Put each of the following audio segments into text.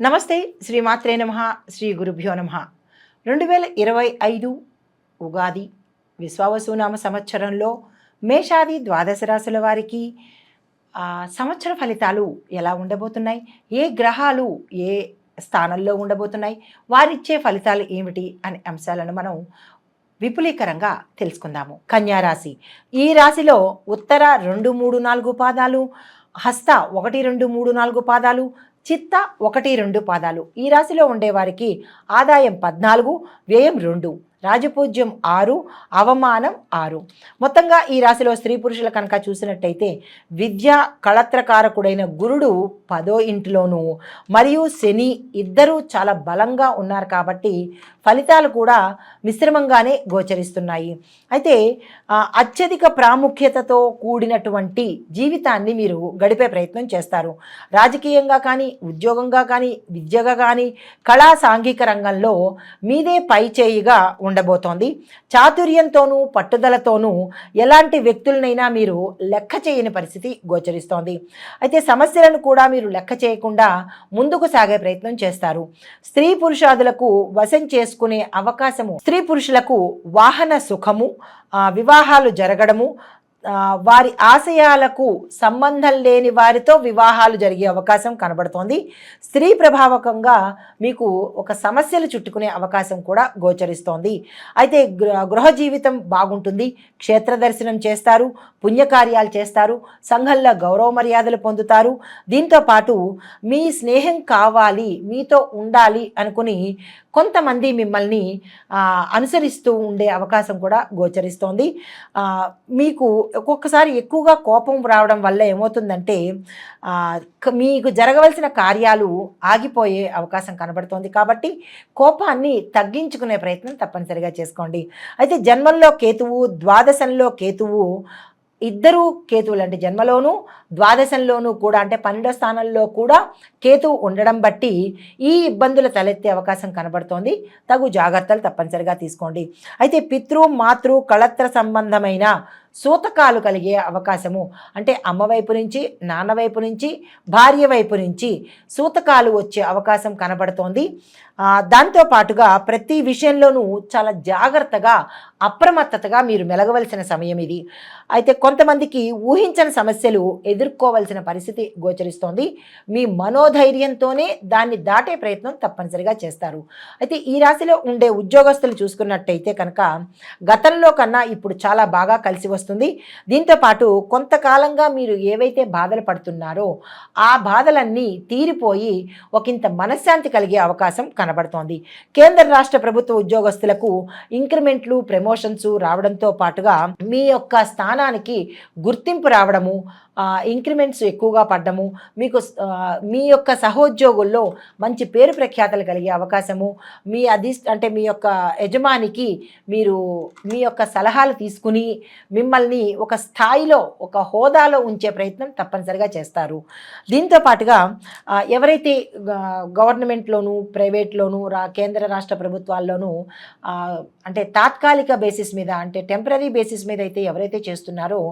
నమస్తే శ్రీమాత్రే నమః శ్రీ గురుభ్యో నమః 2025 ఉగాది విశ్వావసునామ సంవత్సరంలో మేషాది ద్వాదశ రాశుల వారికి సంవత్సర ఫలితాలు ఎలా ఉండబోతున్నాయి, ఏ గ్రహాలు ఏ స్థానంలో ఉండబోతున్నాయి, వారిచ్చే ఫలితాలు ఏమిటి అనే అంశాలను మనం విపులీకరంగా తెలుసుకుందాము. కన్యా రాశి, ఈ రాశిలో ఉత్తర 2, 3, 4 పాదాలు, హస్త 1, 2, 3, 4 పాదాలు, చిత్త 1, 2 పాదాలు ఈ రాశిలో ఉండేవారికి ఆదాయం 14, వ్యయం 2, రాజపూజ్యం 6, అవమానం 6. మొత్తంగా ఈ రాశిలో స్త్రీ పురుషుల కనుక చూసినట్టయితే విద్యా కళత్రకారకుడైన గురుడు 10వ ఇంటిలోనూ మరియు శని ఇద్దరూ చాలా బలంగా ఉన్నారు కాబట్టి ఫలితాలు కూడా మిశ్రమంగానే గోచరిస్తున్నాయి. అయితే అత్యధిక ప్రాముఖ్యతతో కూడినటువంటి జీవితాన్ని మీరు గడిపే ప్రయత్నం చేస్తారు. రాజకీయంగా కానీ, ఉద్యోగంగా కానీ, విద్యగా కానీ, కళా సాంఘిక రంగంలో మీదే పై చేయిగా ఉండబోతోంది. చాతుర్యంతోనూ పట్టుదలతోనూ ఎలాంటి వ్యక్తులనైనా మీరు లెక్క చేయని పరిస్థితి గోచరిస్తోంది. అయితే సమస్యలను కూడా మీరు లెక్క చేయకుండా ముందుకు సాగే ప్రయత్నం చేస్తారు. స్త్రీ పురుషాదులకు వశం చేసుకునే అవకాశము, స్త్రీ పురుషులకు వాహన సుఖము, వివాహాలు జరగడము, వారి ఆశయాలకు సంబంధం లేని వారితో వివాహాలు జరిగే అవకాశం కనబడుతోంది. స్త్రీ ప్రభావకంగా మీకు ఒక సమస్యలు చుట్టుకునే అవకాశం కూడా గోచరిస్తోంది. అయితే గృహ జీవితం బాగుంటుంది. క్షేత్ర దర్శనం చేస్తారు, పుణ్యకార్యాలు చేస్తారు, సంఘంలో గౌరవ మర్యాదలు పొందుతారు. దీంతోపాటు మీ స్నేహం కావాలి, మీతో ఉండాలి అనుకుని కొంతమంది మిమ్మల్ని అనుసరిస్తూ ఉండే అవకాశం కూడా గోచరిస్తోంది. మీకు ఒక్కొక్కసారి ఎక్కువగా కోపం రావడం వల్ల ఏమవుతుందంటే మీకు జరగవలసిన కార్యాలు ఆగిపోయే అవకాశం కనబడుతోంది. కాబట్టి కోపాన్ని తగ్గించుకునే ప్రయత్నం తప్పనిసరిగా చేసుకోండి. అయితే జన్మంలో కేతువు, ద్వాదశంలో కేతువు, ఇద్దరు కేతువులు అంటే జన్మలోనూ ద్వాదశంలోనూ కూడా అంటే 12వ స్థానంలో కూడా కేతువు ఉండడం బట్టి ఈ ఇబ్బందులు తలెత్తే అవకాశం కనబడుతోంది. తగు జాగ్రత్తలు తప్పనిసరిగా తీసుకోండి. అయితే పితృ మాతృ కళత్ర సంబంధమైన సూతకాలు కలిగే అవకాశము అంటే అమ్మ వైపు నుంచి, నాన్న వైపు నుంచి, భార్య వైపు నుంచి సూతకాలు వచ్చే అవకాశం కనబడుతోంది. దాంతోపాటుగా ప్రతి విషయంలోనూ చాలా జాగ్రత్తగా అప్రమత్తతగా మీరు మెలగవలసిన సమయం ఇది. అయితే కొంతమందికి ఊహించని సమస్యలు ఎదుర్కోవలసిన పరిస్థితి గోచరిస్తోంది. మీ మనోధైర్యంతోనే దాన్ని దాటే ప్రయత్నం తప్పనిసరిగా చేస్తారు. అయితే ఈ రాశిలో ఉండే ఉద్యోగస్తులు చూసుకున్నట్టయితే కనుక గతంలో కన్నా ఇప్పుడు చాలా బాగా కలిసి వస్తుంది. దీంతోపాటు కొంతకాలంగా మీరు ఏవైతే బాధలు పడుతున్నారో ఆ బాధలన్నీ తీరిపోయి ఒకంత మనశ్శాంతి కలిగే అవకాశం కనబడుతోంది. కేంద్ర రాష్ట్ర ప్రభుత్వ ఉద్యోగస్తులకు ఇంక్రిమెంట్లు, ప్రమోషన్స్ రావడంతో పాటుగా మీ యొక్క స్థానానికి గుర్తింపు రావడము, ఇంక్రిమెంట్స్ ఎక్కువగా పడ్డము, మీకు మీ యొక్క సహోద్యోగుల్లో మంచి పేరు ప్రఖ్యాతలు కలిగే అవకాశము, మీ అంటే మీ యొక్క యజమానికి మీరు మీ యొక్క సలహాలు తీసుకుని మిమ్మల్ని ఒక స్థాయిలో, ఒక హోదాలో ఉంచే ప్రయత్నం తప్పనిసరిగా చేస్తారు. దీంతో పాటుగా ఎవరైతే గవర్నమెంట్లోనూ, ప్రైవేట్లోనూ, కేంద్ర రాష్ట్ర ప్రభుత్వాల్లోనూ అంటే తాత్కాలిక బేసిస్ మీద అంటే టెంపరీ బేసిస్ మీద అయితే ఎవరైతే చేస్తున్నారో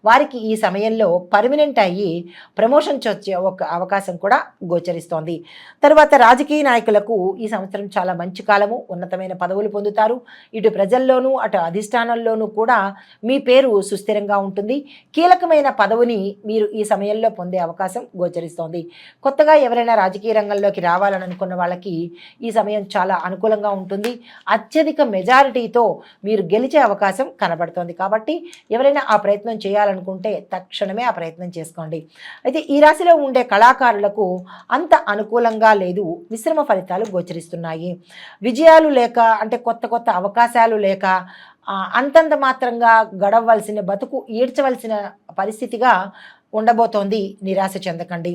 వారికి ఈ సమయంలో పర్మనెంట్ అయ్యి ప్రమోషన్స్ వచ్చే ఒక అవకాశం కూడా గోచరిస్తోంది. తర్వాత రాజకీయ నాయకులకు ఈ సంవత్సరం చాలా మంచి కాలము, ఉన్నతమైన పదవులు పొందుతారు. ఇటు ప్రజల్లోనూ అటు అధిష్టానంలోనూ కూడా మీ పేరు సుస్థిరంగా ఉంటుంది. కీలకమైన పదవిని మీరు ఈ సమయంలో పొందే అవకాశం గోచరిస్తోంది. కొత్తగా ఎవరైనా రాజకీయ రంగంలోకి రావాలని అనుకున్న వాళ్ళకి ఈ సమయం చాలా అనుకూలంగా ఉంటుంది. అత్యధిక మెజారిటీతో మీరు గెలిచే అవకాశం కనబడుతోంది. కాబట్టి ఎవరైనా ఆ ప్రయత్నం చేయాలనుకుంటే తక్షణమే ఆ ప్రయత్నం చేసుకోండి. అయితే ఈ రాశిలో ఉండే కళాకారులకు అంత అనుకూలంగా లేదు, మిశ్రమ ఫలితాలు గోచరిస్తున్నాయి. విజయాలు లేక అంటే కొత్త కొత్త అవకాశాలు లేక అంతంత మాత్రంగా గడవలసిన బతుకు ఈడ్చవలసిన పరిస్థితిగా ఉండబోతోంది. నిరాశ చెందకండి.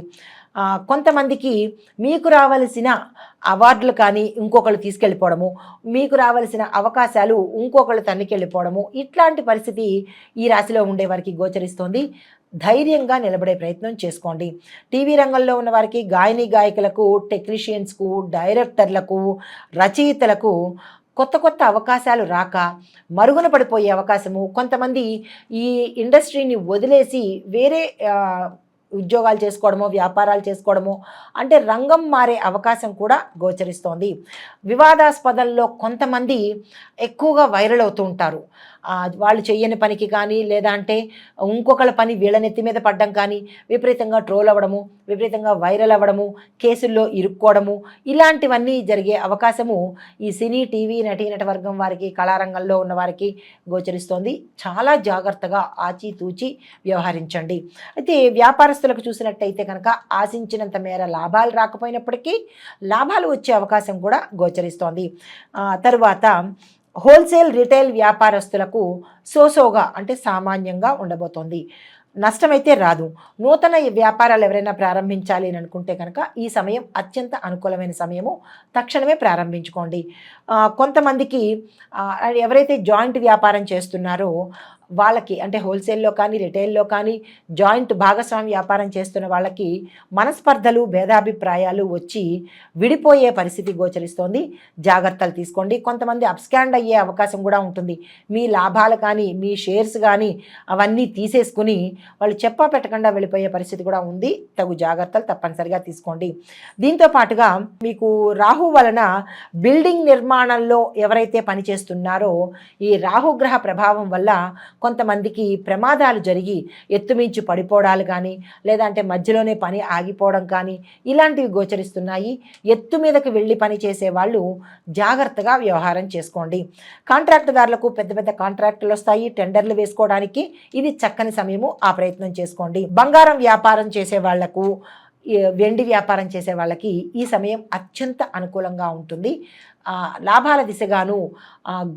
కొంతమందికి మీకు రావలసిన అవార్డులు కానీ ఇంకొకళ్ళు తీసుకెళ్ళిపోవడము, మీకు రావలసిన అవకాశాలు ఇంకొకళ్ళు తన్నికెళ్ళిపోవడము, ఇట్లాంటి పరిస్థితి ఈ రాశిలో ఉండే వారికి గోచరిస్తోంది. ధైర్యంగా నిలబడే ప్రయత్నం చేసుకోండి. టీవీ రంగంలో ఉన్న వారికి, గాయని గాయకులకు, టెక్నీషియన్స్కు, డైరెక్టర్లకు, రచయితలకు కొత్త కొత్త అవకాశాలు రాక మరుగున పడిపోయే అవకాశము, కొంతమంది ఈ ఇండస్ట్రీని వదిలేసి వేరే ఉద్యోగాలు చేసుకోవడమో, వ్యాపారాలు చేసుకోవడమో, అంటే రంగం మారే అవకాశం కూడా గోచరిస్తోంది. వివాదాస్పదంలో కొంతమంది ఎక్కువగా వైరల్ అవుతూ ఉంటారు. వాళ్ళు చెయ్యని పనికి కానీ, లేదా అంటే ఇంకొకళ్ళ పని వీళ్ళ నెత్తి మీద పడ్డం కానీ, విపరీతంగా ట్రోల్ అవ్వడము, విపరీతంగా వైరల్ అవ్వడము, కేసుల్లో ఇరుక్కోవడము, ఇలాంటివన్నీ జరిగే అవకాశము ఈ సినీ, టీవీ నటీనట వర్గం వారికి, కళారంగంలో ఉన్న వారికి గోచరిస్తోంది. చాలా జాగ్రత్తగా ఆచితూచి వ్యవహరించండి. అయితే వ్యాపారస్తులకు చూసినట్టయితే కనుక ఆశించినంత మేర లాభాలు రాకపోయినప్పటికీ లాభాలు వచ్చే అవకాశం కూడా గోచరిస్తోంది. తరువాత హోల్సేల్ రిటైల్ వ్యాపారస్తులకు సోసోగా అంటే సామాన్యంగా ఉండబోతోంది. నష్టమైతే రాదు. నూతన వ్యాపారాలు ఎవరైనా ప్రారంభించాలి అని అనుకుంటే కనుక ఈ సమయం అత్యంత అనుకూలమైన సమయము. తక్షణమే ప్రారంభించుకోండి. కొంతమందికి ఎవరైతే జాయింట్ వ్యాపారం చేస్తున్నారో వాళ్ళకి, అంటే హోల్సేల్లో కానీ రిటైల్లో కానీ జాయింట్ భాగస్వామి వ్యాపారం చేస్తున్న వాళ్ళకి మనస్పర్ధలు, భేదాభిప్రాయాలు వచ్చి విడిపోయే పరిస్థితి గోచరిస్తోంది. జాగ్రత్తలు తీసుకోండి. కొంతమంది అప్స్కాండ్ అయ్యే అవకాశం కూడా ఉంటుంది. మీ లాభాలు కానీ, మీ షేర్స్ కానీ అవన్నీ తీసేసుకుని వాళ్ళు చెప్పా పెట్టకుండా వెళ్ళిపోయే పరిస్థితి కూడా ఉంది. తగు జాగ్రత్తలు తప్పనిసరిగా తీసుకోండి. దీంతో పాటుగా మీకు రాహు వలన బిల్డింగ్ నిర్మాణంలో ఎవరైతే పనిచేస్తున్నారో ఈ రాహుగ్రహ ప్రభావం వల్ల కొంతమందికి ప్రమాదాలు జరిగి ఎత్తుమించి పడిపోవడాలు కానీ, లేదంటే మధ్యలోనే పని ఆగిపోవడం కానీ ఇలాంటివి గోచరిస్తున్నాయి. ఎత్తు మీదకి వెళ్ళి పని చేసే వాళ్ళు జాగ్రత్తగా వ్యవహారం చేసుకోండి. కాంట్రాక్టుదారులకు పెద్ద పెద్ద కాంట్రాక్టులు వస్తాయి. టెండర్లు వేసుకోవడానికి ఇది చక్కని సమయము. ఆ ప్రయత్నం చేసుకోండి. బంగారం వ్యాపారం చేసే వాళ్లకు, వెండి వ్యాపారం చేసే వాళ్ళకి ఈ సమయం అత్యంత అనుకూలంగా ఉంటుంది. లాభాల దిశగాను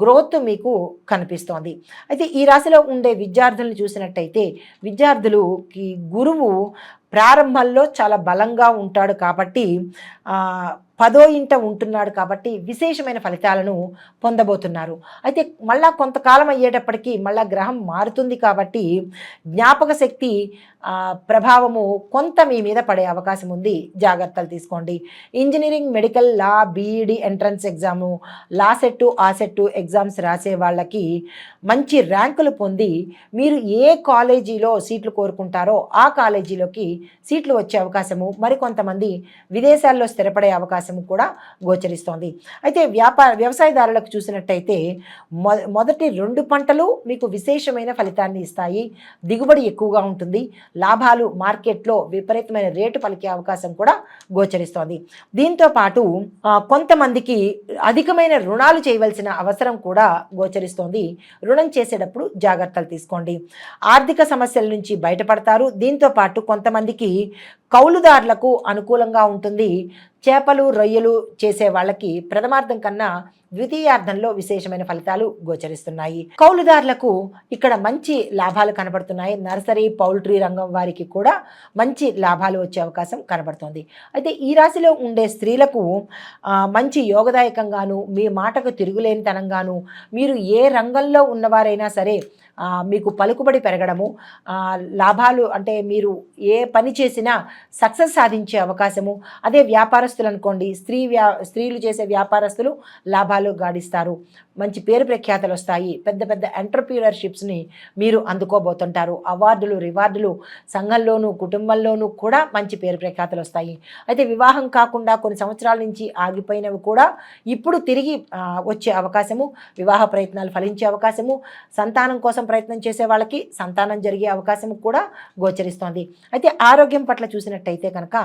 గ్రోత్ మీకు కనిపిస్తోంది. అయితే ఈ రాశిలో ఉండే విద్యార్థులను చూసినట్టయితే విద్యార్థులకి గురువు ప్రారంభంలో చాలా బలంగా ఉంటాడు కాబట్టి 10వ ఇంట ఉంటున్నాడు కాబట్టి విశేషమైన ఫలితాలను పొందబోతున్నారు. అయితే మళ్ళా కొంతకాలం అయ్యేటప్పటికీ మళ్ళా గ్రహం మారుతుంది కాబట్టి జ్ఞాపక శక్తి ప్రభావము కొంత మీ మీద పడే అవకాశం ఉంది. జాగ్రత్తలు తీసుకోండి. ఇంజనీరింగ్, మెడికల్, లా, బీఈడి ఎంట్రన్స్ ఎగ్జాము, లా సెట్టు, ఆ సెట్టు ఎగ్జామ్స్ రాసే వాళ్ళకి మంచి ర్యాంకులు పొంది మీరు ఏ కాలేజీలో సీట్లు కోరుకుంటారో ఆ కాలేజీలోకి సీట్లు వచ్చే అవకాశము, మరికొంతమంది విదేశాల్లో స్థిరపడే అవకాశం కూడా గోచరిస్తోంది. అయితే వ్యవసాయదారులకు చూసినట్టయితే మొదటి 2 పంటలు మీకు విశేషమైన ఫలితాన్ని ఇస్తాయి. దిగుబడి ఎక్కువగా ఉంటుంది. లాభాలు మార్కెట్లో విపరీతమైన రేటు పలికే అవకాశం కూడా గోచరిస్తోంది. దీంతో పాటు కొంతమందికి అధికమైన రుణాలు చేయవలసిన అవసరం కూడా గోచరిస్తోంది. రుణం చేసేటప్పుడు జాగ్రత్తలు తీసుకోండి. ఆర్థిక సమస్యల నుంచి బయటపడతారు. దీంతో పాటు కొంతమందికి కౌలుదారులకు అనుకూలంగా ఉంటుంది. చేపలు, రొయ్యలు చేసే వాళ్ళకి ప్రథమార్థం కన్నా ద్వితీయార్థంలో విశేషమైన ఫలితాలు గోచరిస్తున్నాయి. కౌలుదారులకు ఇక్కడ మంచి లాభాలు కనబడుతున్నాయి. నర్సరీ, పౌల్ట్రీ రంగం వారికి కూడా మంచి లాభాలు వచ్చే అవకాశం కనబడుతుంది. అయితే ఈ రాశిలో ఉండే స్త్రీలకు మంచి యోగదాయకంగాను, మీ మాటకు తిరుగులేనితనంగాను, మీరు ఏ రంగంలో ఉన్నవారైనా సరే మీకు పలుకుబడి పెరగడము, లాభాలు అంటే మీరు ఏ పని చేసినా సక్సెస్ సాధించే అవకాశము. అదే వ్యాపారస్తులు అనుకోండి, స్త్రీలు చేసే వ్యాపారస్తులు లాభాలు గాడిస్తారు. మంచి పేరు ప్రఖ్యాతలు వస్తాయి. పెద్ద పెద్ద ఎంటర్‌ప్రెన్యూర్‌షిప్స్‌ని మీరు అందుకోబోతుంటారు. అవార్డులు, రివార్డులు సంఘంలోనూ, కుటుంబంలోనూ కూడా మంచి పేరు ప్రఖ్యాతలు వస్తాయి. అయితే వివాహం కాకుండా కొన్ని సంవత్సరాల నుంచి ఆగిపోయినవి కూడా ఇప్పుడు తిరిగి వచ్చే అవకాశము, వివాహ ప్రయత్నాలు ఫలించే అవకాశము, సంతానం కోసం ప్రయత్నం చేసే వాళ్ళకి సంతానం జరిగే అవకాశం కూడా గోచరిస్తోంది. అయితే ఆరోగ్యం పట్ల చూసినట్టయితే కనుక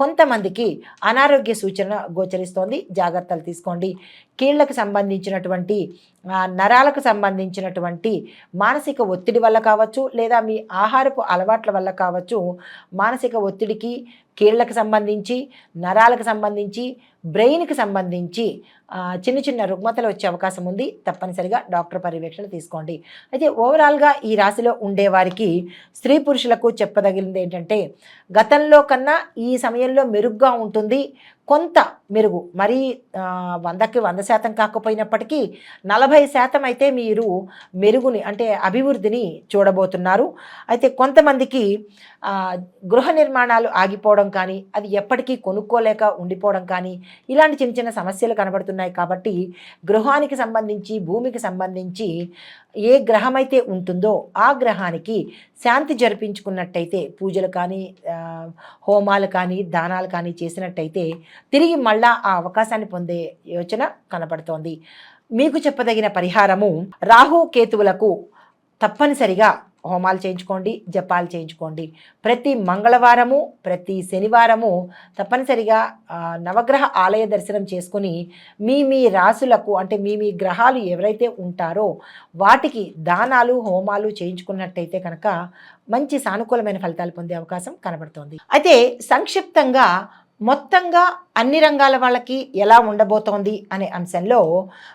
కొంతమందికి అనారోగ్య సూచన గోచరిస్తోంది. జాగ్రత్తలు తీసుకోండి. కీళ్లకు సంబంధించినటువంటి, నరాలకు సంబంధించినటువంటి మానసిక ఒత్తిడి వల్ల కావచ్చు, లేదా మీ ఆహారపు అలవాట్ల వల్ల కావచ్చు, మానసిక ఒత్తిడికి, కీళ్లకు సంబంధించి, నరాలకు సంబంధించి, బ్రెయిన్కి సంబంధించి చిన్న చిన్న రుగ్మతలు వచ్చే అవకాశం ఉంది. తప్పనిసరిగా డాక్టర్ పర్యవేక్షణ తీసుకోండి. అయితే ఓవరాల్గా ఈ రాశిలో ఉండేవారికి, స్త్రీ పురుషులకు చెప్పదగినది ఏంటంటే గతంలో కన్నా ఈ సమయంలో మెరుగ్గా ఉంటుంది. కొంత మెరుగు, మరీ 100% కాకపోయినప్పటికీ 40% అయితే మీరు మెరుగుని అంటే అభివృద్ధిని చూడబోతున్నారు. అయితే కొంతమందికి గృహ నిర్మాణాలు ఆగిపోవడం కానీ, అది ఎప్పటికీ కొనుక్కోలేక ఉండిపోవడం కానీ, ఇలాంటి చిన్న చిన్న సమస్యలు కనబడుతున్నాయి. కాబట్టి గృహానికి సంబంధించి, భూమికి సంబంధించి ఏ గ్రహమైతే ఉంటుందో ఆ గ్రహానికి శాంతి జరిపించుకున్నట్టయితే, పూజలు కానీ, హోమాలు కానీ, దానాలు కానీ చేసినట్టయితే తిరిగి మళ్ళా ఆ అవకాశాన్ని పొందే యోచన కనపడుతోంది. మీకు చెప్పదగిన పరిహారము, రాహు కేతువులకు తప్పనిసరిగా హోమాలు చేయించుకోండి, జపాలు చేయించుకోండి. ప్రతి మంగళవారము, ప్రతి శనివారము తప్పనిసరిగా నవగ్రహ ఆలయ దర్శనం చేసుకుని మీ మీ రాసులకు అంటే మీ మీ గ్రహాలు ఎవరైతే ఉంటారో వాటికి దానాలు, హోమాలు చేయించుకున్నట్టయితే కనుక మంచి సానుకూలమైన ఫలితాలు పొందే అవకాశం కనబడుతోంది. అయితే సంక్షిప్తంగా మొత్తంగా అన్ని రంగాల వాళ్ళకి ఎలా ఉండబోతోంది అనే అంశంలో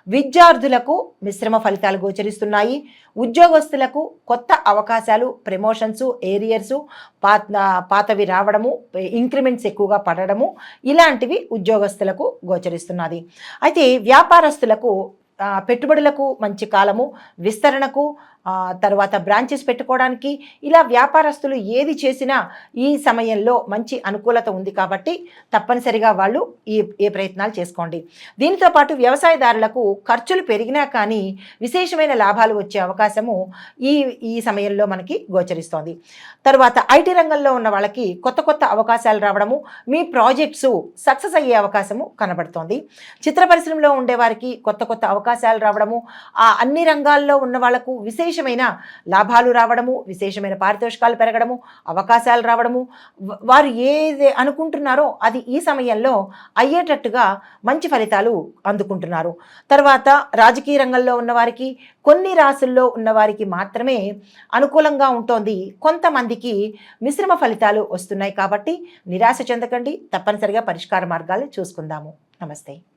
విద్యార్థులకు మిశ్రమ ఫలితాలు గోచరిస్తున్నాయి. ఉద్యోగస్తులకు కొత్త అవకాశాలు, ప్రమోషన్స్, ఏరియర్సు, పాతవి రావడము, ఇంక్రిమెంట్స్ ఎక్కువగా పడడము ఇలాంటివి ఉద్యోగస్తులకు గోచరిస్తున్నది. అయితే వ్యాపారస్తులకు పెట్టుబడులకు మంచి కాలము, విస్తరణకు, తర్వాత బ్రాంచెస్ పెట్టుకోవడానికి, ఇలా వ్యాపారస్తులు ఏది చేసినా ఈ సమయంలో మంచి అనుకూలత ఉంది. కాబట్టి తప్పనిసరిగా వాళ్ళు ఏ ప్రయత్నాలు చేసుకోండి. దీనితో పాటు వ్యవసాయదారులకు ఖర్చులు పెరిగినా కానీ విశేషమైన లాభాలు వచ్చే అవకాశము ఈ సమయంలో మనకి గోచరిస్తోంది. తర్వాత ఐటీ రంగంలో ఉన్న వాళ్ళకి కొత్త కొత్త అవకాశాలు రావడము, మీ ప్రాజెక్ట్స్ సక్సెస్ అయ్యే అవకాశము కనబడుతోంది. చిత్ర పరిశ్రమలో ఉండేవారికి కొత్త కొత్త అవకాశాలు రావడము, ఆ అన్ని రంగాల్లో ఉన్న వాళ్లకు విశేషమైన లాభాలు రావడము, విశేషమైన పారితోషికాలు పెరగడము, అవకాశాలు రావడము, వారు ఏది అనుకుంటున్నారో అది ఈ సమయంలో అయ్యేటట్టుగా మంచి ఫలితాలు అందుకుంటున్నారు. తర్వాత రాజకీయ రంగంలో ఉన్నవారికి, కొన్ని రాసుల్లో ఉన్నవారికి మాత్రమే అనుకూలంగా ఉంటోంది. కొంతమందికి మిశ్రమ ఫలితాలు వస్తున్నాయి. కాబట్టి నిరాశ చెందకండి, తప్పనిసరిగా పరిష్కార మార్గాలు చూసుకుందాము. నమస్తే.